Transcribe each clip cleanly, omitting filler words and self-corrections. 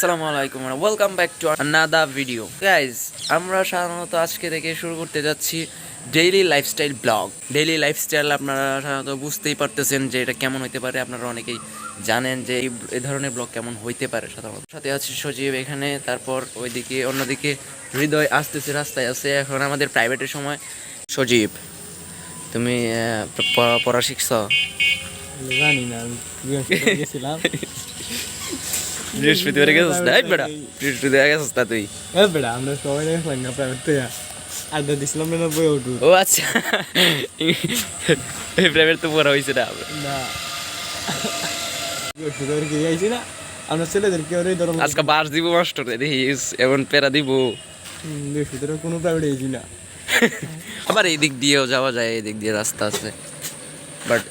আসসালামু আলাইকুম welcome back to another video guys. আমরা সাধারণত আজকে থেকে শুরু করতে যাচ্ছি daily lifestyle blog. Daily lifestyle আপনারা সাধারণত বুঝতেই পারতেছেন যে এটা কেমন হইতে পারে। আপনারা অনেকেই জানেন যে এই ধরনের ব্লগ কেমন হইতে পারে। সাধারণত সাথে আছে সজীব এখানে, তারপর ওইদিকে অন্যদিকে হৃদয় আসতেছে, রাস্তায় আছে। এখন আমাদের প্রাইভেটের সময়। সজীব, তুমি পড়া শিখছ? জানি না, গেছিলাম বৃহস্পতিবারে গেছিস না? এই বেড়া, বৃহস্পতিবারে গেছিস না তুই? বেড়া আমরা সবাই প্রাইভেট থেকে আড্ডা দিছিলাম না বই উঠু। ও আচ্ছা, এই প্রাইভেট তো পড়া হয়েছে না। বৃহস্পতিবার গিয়ে আইছি না আমরা ছেলেদের কেউ ধরো আজকে বাস দিব মাস্টারে, দেখিস এমন পেরা দিব। বৃহস্পতিবার কোনো প্রাইভেট আইছি না। আবার এই দিক দিয়েও যাওয়া যায়, এই দিক দিয়ে রাস্তা আছে। বাট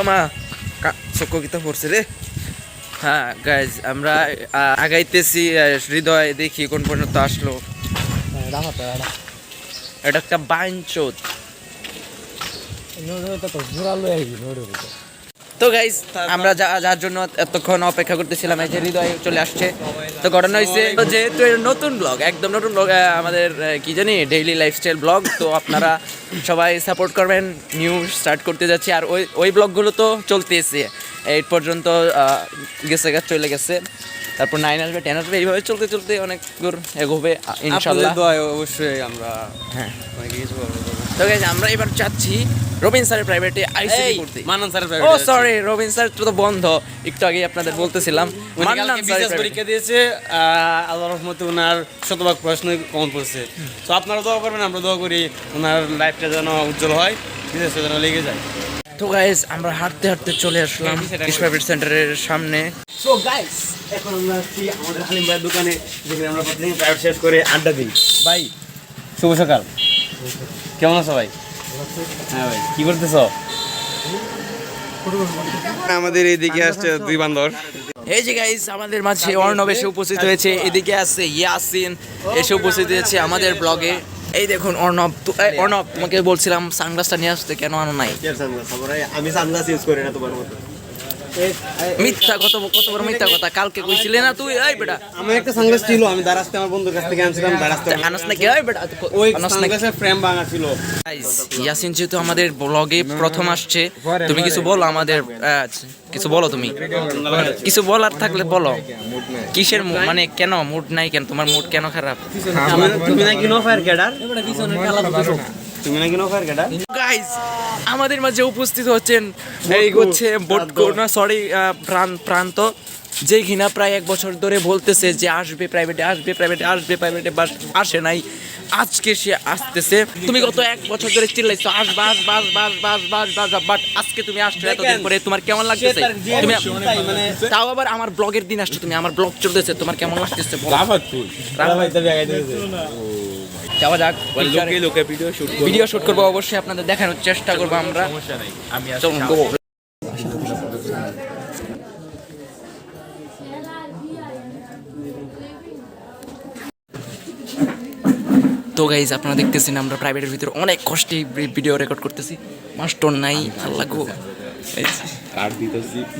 মা চক্র কিতা পড়ছে রে। হ্যাঁ গাইজ, আমরা আগাইতেছি। হৃদয় দেখি কোন পর্যন্ত আসলো। এটা একটা বাইনচোদ। তো গাইজ, আমরা যার জন্য এতক্ষণ অপেক্ষা করতেছিলাম, এই যে হৃদয় চলে আসছে। তো ঘটনা হয়েছে যেহেতু নতুন ব্লগ, একদম নতুন ব্লগ, আমাদের কি জানি ডেইলি লাইফস্টাইল ব্লগ। তো আপনারা সবাই সাপোর্ট করবেন। নিউ স্টার্ট করতে যাচ্ছি, আর ওই ব্লগগুলো তো চলতেছে এই পর্যন্ত, চলে গেছে। তারপর 9 আসবে, 10 আসবে, এইভাবে চলতে চলতে অনেক দূর এগোবে ইনশাআল্লাহ। অবশ্যই আমরা হ্যাঁ তো গাইজ, আমরা এবার যাচ্ছি রবিন স্যারের প্রাইভেটে আইসিটি করতে। মানন স্যারের ও সরি, রবিন স্যার তো বন্ধ, একটু আগে আপনাদের বলতেছিলাম। মানন স্যার পরীক্ষা দিয়েছে, আল্লাহর রহমতে ওনার শতভাগ প্রশ্ন কমন পড়ছে। তো আপনারা দোয়া করবেন, আমরা দোয়া করি ওনার লাইফটা যেন উজ্জ্বল হয়, বিদেশে যেন লেগে যায়। তো গাইজ, আমরা হাঁটতে হাঁটতে চলে আসলাম প্রাইভেট সেন্টারের সামনে। সো গাইস, এখন আমরা আছি আমাদের হালিম ভাইয়ের দোকানে, যেখানে আমরা প্রতিদিন প্রাইভেট শেষ করে আড্ডা দিই। ভাই শুভ সকাল, কেমন আছো ভাই? হ্যাঁ ভাই, কি করতেছো? আমাদের এইদিকে আসছে দুই বান্দর। এই যে গাইজ, আমাদের মাঝে অর্ণব এসে উপস্থিত হয়েছে। এদিকে আছে ইয়াসিন এসে উপস্থিত হয়েছে আমাদের ব্লগে। এই দেখুন অর্ণব। অর্ণব, তোমাকে বলছিলাম সানগ্লাসটা নিয়ে আসতে, কেন আনো নাই? আমি সানগ্লাস ইউজ করি না তোমার মতো। মিথ্যা, কত বড় মিথ্যা কথা। কালকে কইছিলে না তুই? এই বেটা, আমার একটা সানগ্লাস ছিল, আমি দারাস্তে আমার বন্ধুর কাছ থেকে আনছিলাম। দারাস্তে আনস নাকি? এই বেটা, ওই সানগ্লাসের ফ্রেম ভাঙা ছিল। গাইজ, ইয়াসিন যেহেতু আমাদের ব্লগে প্রথম আসছে, তুমি কিছু বলো আমাদের। কিছু বলো, তুমি কিছু বলার থাকলে বলো। কিসের মানে কেন মুড নাই? কেন তোমার মুড কেন খারাপ? তুমি নাকি নো ফায়ার ক্যাডার? তুমি নাকি নো ফায়ার ক্যাডার? গাইজ, আমাদের মাঝে উপস্থিত হচ্ছেন এই হচ্ছে প্রান্ত, যে কিনা প্রায় 1 বছর ধরে বলতেছে যে আসবে প্রাইভেটে, আসবে প্রাইভেটে, আসবে প্রাইভেটে, বাস আসে নাই। আজকে সে আসতেছে। তুমি গত 1 বছর ধরে চিল্লাইছো আসবা আসবা আসবা আসবা আসবা আসবা আসবা, বাট আজকে তুমি আসছো এতদিন পরে, তোমার কেমন লাগতেছে? তুমি তাও আবার আমার ব্লগের দিন আসছো, তুমি আমার ব্লগ চলতেছে, তোমার কেমন লাগতেছে? যাওয়া যাক, ভিডিও শুট করবো, অবশ্যই আপনাদের দেখানোর চেষ্টা করবো আমরা। তো গাইজ, আপনারা দেখতেছেন আমরা প্রাইভেটের ভিতরে অনেক কষ্টে ভিডিও রেকর্ড করতেছি। মাস্টার নাই, আল্লাহ গো,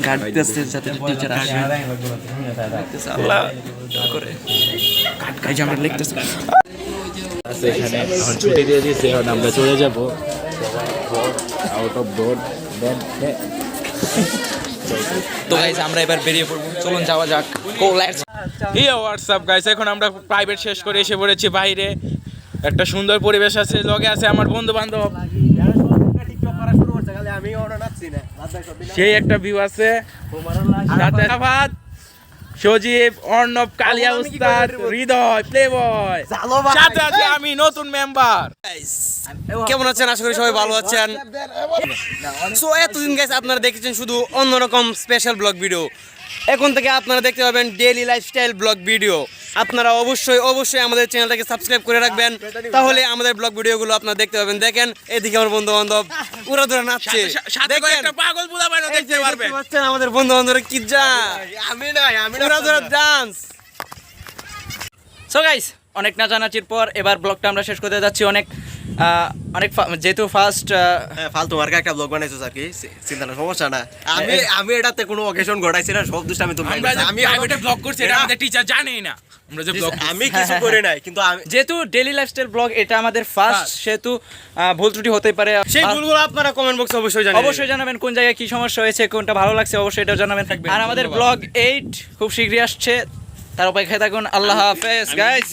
গার্ড দিতেছে যাতে টিচার আসে। আল্লাহ করে গাইজ, আমরা লিখতেছি। এখানে এখন ছুটি দিয়ে দিয়েছে, এখন আমরা চলে যাবো আউট অফ বোর্ড। তো গাইজ, আমরা এবার বেরিয়ে পড়বো, চলুন যাওয়া যাক। হোয়াটসঅ্যাপ গাইস, এখন আমরা প্রাইভেট শেষ করে এসে পড়েছি বাইরে। একটা সুন্দর পরিবেশ আছে, লগে আছে আমার বন্ধু বান্ধব, সেই একটা ভিউ আছে। সজীব, অর্ণব, কালিয়া উস্তাদ, হৃদয়, প্লেবয়, সাথে আছে আমি নতুন মেম্বার। কেমন আছেন? আশা করি সবাই ভালো আছেন। সো এতদিন গাইস আপনারা দেখেছেন শুধু অন্যরকম স্পেশাল ব্লগ ভিডিও, এখন থেকে আপনারা দেখতে পাবেন ডেইলি লাইফস্টাইল ব্লগ ভিডিও। আপনারা অবশ্যই আমাদের চ্যানেলটাকে সাবস্ক্রাইব করে রাখবেন, তাহলে আমাদের ব্লগ ভিডিওগুলো আপনারা দেখতে পাবেন। দেখেন এদিকে আমার বন্ধু বান্ধব উড়া ধরে নাচছে, পাগল বুলা বাইরে দেখতে পারবেন আমাদের বন্ধু বান্ধবরা কি যায়, আমি উড়া ধরে ডান্স। সো গাইস, অনেক নাচানাচির পর এবার ব্লগটা আমরা শেষ করতে যাচ্ছি। অনেক অনেক যেহেতু ফার্স্ট ফালতু মার্কা একটা ব্লগ বানাইছো আর কি, চিন্তা না, সমস্যা না। আমি এটাতে কোনো অকেশন ঘটাইছি না, সব দুষ্ট আমি আমরা যে প্রাইভেটে ব্লগ করছি এটা আমাদের টিচার জানেই না আমরা যে ব্লগ আমি কিছু করে নাই, কিন্তু আমি যেহেতু ডেইলি লাইফস্টাইল ব্লগ এটা আমাদের ফার্স্ট, সেহেতু ভুল ত্রুটি হতেই পারে। সেই ভুলগুলো আপনারা কমেন্ট বক্সে অবশ্যই জানাবেন কোন জায়গায় কি সমস্যা হয়েছে, কোনটা ভালো লাগছে অবশ্যই এটা জানাবেন। আর আমাদের ব্লগ 8 খুব শীঘ্রই আসছে, তার অপেক্ষায় থাকুন। আল্লাহ হাফেজ গাইস।